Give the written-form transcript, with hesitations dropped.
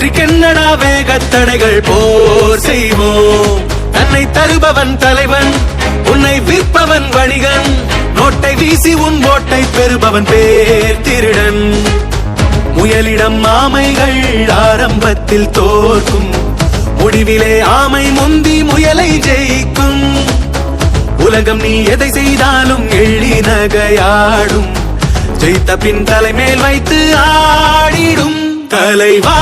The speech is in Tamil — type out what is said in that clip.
வெற்றிக்கென்னடா வேகத்தடைகள் போர் செய்வோம். தன்னை தருபவன் தலைவன், உன்னை விற்பவன் வணிகன், நோட்டை வீசி உன் ஓட்டை பெறுபவன் பேர் திருடன். முயலிடம் ஆமைகள் ஆரம்பத்தில் தோற்கும், முடிவிலே ஆமை முந்தி முயலை ஜெயிக்கும். உலகம் நீ எதை செய்தாலும் எள்ளி நகையாடும், ஜெயித்த பின் தலைமேல் வைத்து ஆடிடும். தலைவா